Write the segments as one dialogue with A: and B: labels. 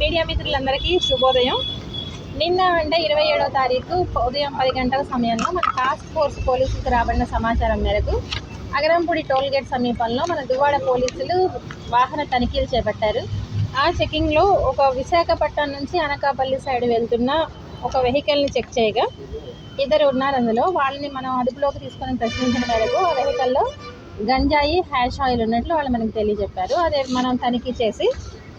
A: Media మిత్రులందరికీ శుభోదయం. నిన్న అంటే 27వ తారీఖు ఉదయం 10 గంటల సమయంలో మన టాస్క్ ఫోర్స్ పోలీసులకు రాబడిన సమాచారం మేరకు అగరంపూడి టోల్ గేట్ సమీపంలో మన దువ్వాడ పోలీసులు వాహన తనిఖీలు చేపట్టారు. ఆ చెకింగ్లో ఒక విశాఖపట్నం నుంచి అనకాపల్లి సైడ్ వెళ్తున్న ఒక వెహికల్ని చెక్ చేయగా ఇద్దరు ఉన్నారు. అందులో వాళ్ళని మనం అదుపులోకి తీసుకొని ప్రశ్నించిన మేరకు ఆ వెహికల్లో గంజాయి, హ్యాష్ ఆయిల్ ఉన్నట్లు వాళ్ళు మనకు తెలియజెప్పారు. అదే మనం తనిఖీ చేసి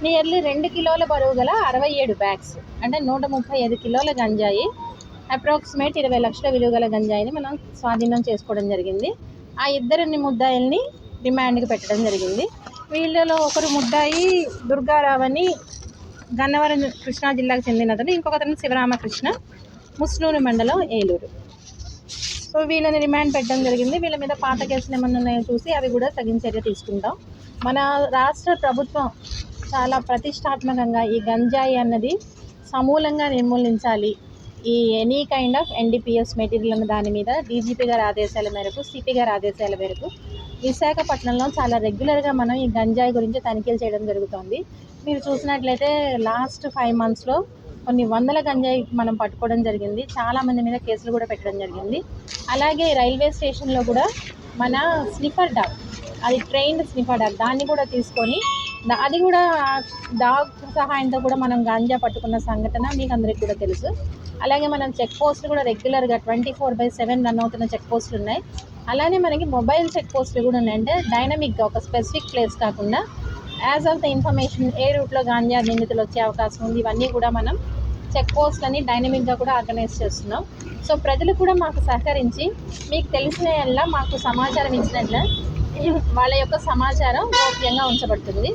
A: నియర్లీ 2 కిలోల బరువు గల 67 బ్యాగ్స్ అంటే 135 కిలోల గంజాయి, అప్రాక్సిమేట్ 20 లక్షల విలువ గల గంజాయిని మనం స్వాధీనం చేసుకోవడం జరిగింది. ఆ ఇద్దరిని ముద్దాయిల్ని రిమాండ్కి పెట్టడం జరిగింది. వీళ్ళలో ఒకరు ముద్దాయి దుర్గారావని గన్నవరం కృష్ణా జిల్లాకు చెందినతను, ఇంకొకతను శివరామకృష్ణ ముస్నూరు మండలం ఏలూరు. సో వీళ్ళని రిమాండ్ పెట్టడం జరిగింది. వీళ్ళ మీద పాత కేసులు ఏమన్నా ఉన్నాయో చూసి అవి కూడా తగిన చర్య తీసుకుంటాం. మన రాష్ట్ర ప్రభుత్వం చాలా ప్రతిష్టాత్మకంగా ఈ గంజాయి అన్నది సమూలంగా నిర్మూలించాలి. ఈ any kind of NDPS material అన్న దాని మీద DGP గారి ఆదేశాల మేరకు, CP గారి ఆదేశాల మేరకు విశాఖపట్నంలో చాలా రెగ్యులర్గా మనం ఈ గంజాయి గురించి తనిఖీలు చేయడం జరుగుతుంది. మీరు చూసినట్లయితే లాస్ట్ 5 monthsలో కొన్ని వందల గంజాయి మనం పట్టుకోవడం జరిగింది. చాలామంది మీద కేసులు కూడా పెట్టడం జరిగింది. అలాగే రైల్వే స్టేషన్లో కూడా మన స్నిఫర్ డాగ్, అది ట్రైన్డ్ స్నిఫర్ డాగ్, దాన్ని కూడా తీసుకొని అది కూడా డాగ్ సహాయంతో కూడా మనం గాంజా పట్టుకున్న సంఘటన మీకు అందరికీ కూడా తెలుసు. అలాగే మనం చెక్ పోస్టులు కూడా రెగ్యులర్గా 24/7 రన్ అవుతున్న చెక్ పోస్టులు ఉన్నాయి. అలానే మనకి మొబైల్ చెక్ పోస్టులు కూడా ఉన్నాయి. అంటే డైనమిక్గా ఒక స్పెసిఫిక్ ప్లేస్ కాకుండా యాజ్ ఆఫ్ ద ఇన్ఫర్మేషన్ ఏ రూట్లో గాంజా నిందితులు వచ్చే అవకాశం ఉంది, ఇవన్నీ కూడా మనం చెక్ పోస్ట్లని డైనమిక్గా కూడా ఆర్గనైజ్ చేస్తున్నాం. సో ప్రజలు కూడా మాకు సహకరించి మీకు తెలిసిన మాకు సమాచారం ఇచ్చినట్ల వాళ్ళ యొక్క సమాచారం గోప్యంగా ఉంచబడుతుంది.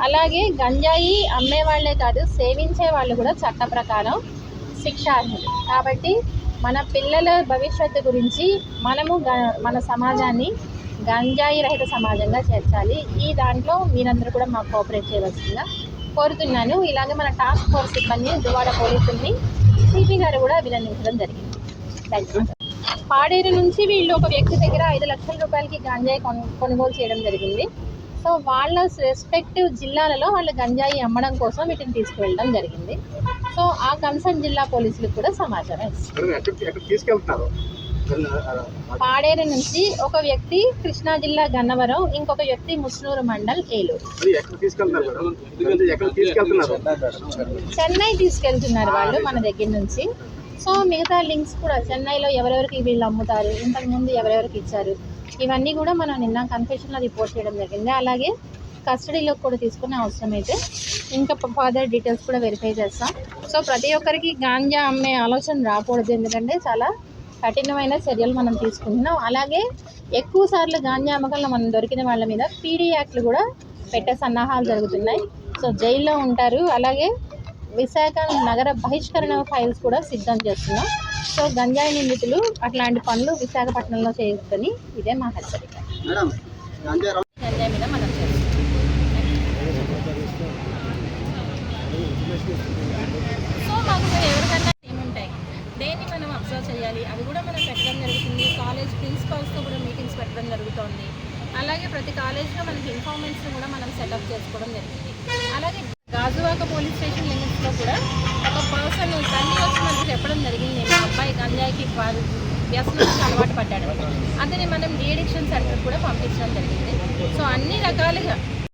A: అలాగే గంజాయి అమ్మే వాళ్ళే కాదు, సేవించే వాళ్ళు కూడా చట్ట ప్రకారం శిక్షార్హులు. కాబట్టి మన పిల్లల భవిష్యత్తు గురించి మనము మన సమాజాన్ని గంజాయి రహిత సమాజంగా చేర్చాలి. ఈ దాంట్లో మీరందరూ కూడా మాకు కోఆపరేట్ చేయవలసిందిగా కోరుతున్నాను. ఇలాగే మన టాస్క్ ఫోర్స్ సిబ్బంది, దువ్వాడ పోలీసుల్ని CP గారు కూడా అభినందించడం జరిగింది. Thank you. పాడేరు నుంచి వీళ్ళు ఒక వ్యక్తి దగ్గర 5 లక్షల రూపాయలకి గంజాయి కొనుగోలు చేయడం జరిగింది. సో వాళ్ళ రెస్పెక్టివ్ జిల్లాలలో వాళ్ళ గంజాయి అమ్మడం కోసం వీటిని తీసుకువెళ్ళడం జరిగింది. సో ఆ కన్సర్న్ జిల్లా పోలీసులకు కూడా సమాచారం ఇస్తారు. పాడేరు నుంచి ఒక వ్యక్తి కృష్ణా జిల్లా గన్నవరం, ఇంకొక వ్యక్తి ముస్నూరు మండల్ ఏలూరు. చెన్నై తీసుకెళ్తున్నారు వాళ్ళు మన దగ్గర నుంచి. సో మిగతా లింక్స్ కూడా చెన్నైలో ఎవరెవరికి వీళ్ళు అమ్ముతారు, ఇంతకుముందు ఎవరెవరికి ఇచ్చారు, ఇవన్నీ కూడా మనం నిన్న కన్ఫెషన్లో రిపోర్ట్ చేయడం జరిగింది. అలాగే కస్టడీలోకి కూడా తీసుకునే అవసరం అయితే ఇంకా ఫర్దర్ డీటెయిల్స్ కూడా వెరిఫై చేస్తాం. సో ప్రతి ఒక్కరికి గాంజా అమ్మే ఆలోచన రాకూడదు, ఎందుకంటే చాలా కఠినమైన చర్యలు మనం తీసుకుంటున్నాం. అలాగే ఎక్కువ సార్లు గాంజా అమ్మకాలను మనం దొరికిన వాళ్ళ మీద PD యాక్ట్లు కూడా పెట్టే సన్నాహాలు జరుగుతున్నాయి. సో జైల్లో ఉంటారు. అలాగే విశాఖ నగర బహిష్కరణ ఫైల్స్ కూడా సిద్ధం చేస్తున్నాం. సో గంజాయి నిందితులు అట్లాంటి పనులు విశాఖపట్నంలో చేయొద్దని ఇదే మా హెచ్చరిక. గంజాయి మీద మనం చేస్తాం. సో మాకు ఎవరికన్నా ఏముంటాయి, దేన్ని మనం అబ్జర్వ్ చేయాలి, అది కూడా మనం పెట్టడం జరుగుతుంది. కాలేజ్ ప్రిన్సిపల్స్తో కూడా మీటింగ్స్ పెట్టడం జరుగుతుంది. అలాగే ప్రతి కాలేజ్లో మనకి ఇన్ఫార్మెంట్స్ని కూడా మనం సెటప్ చేసుకోవడం జరిగింది. అలాగే గాజువాక పోలీస్ స్టేషన్ లిమిట్స్లో కూడా ఒక పర్సన్ తండ్రి వచ్చి మనకు చెప్పడం జరిగింది, మా అబ్బాయి గంజాయికి వ్యసనానికి అలవాటు పడ్డాడు. అతని మనం డీ అడిక్షన్ సెంటర్ కూడా పంపించడం జరిగింది. సో అన్ని రకాలుగా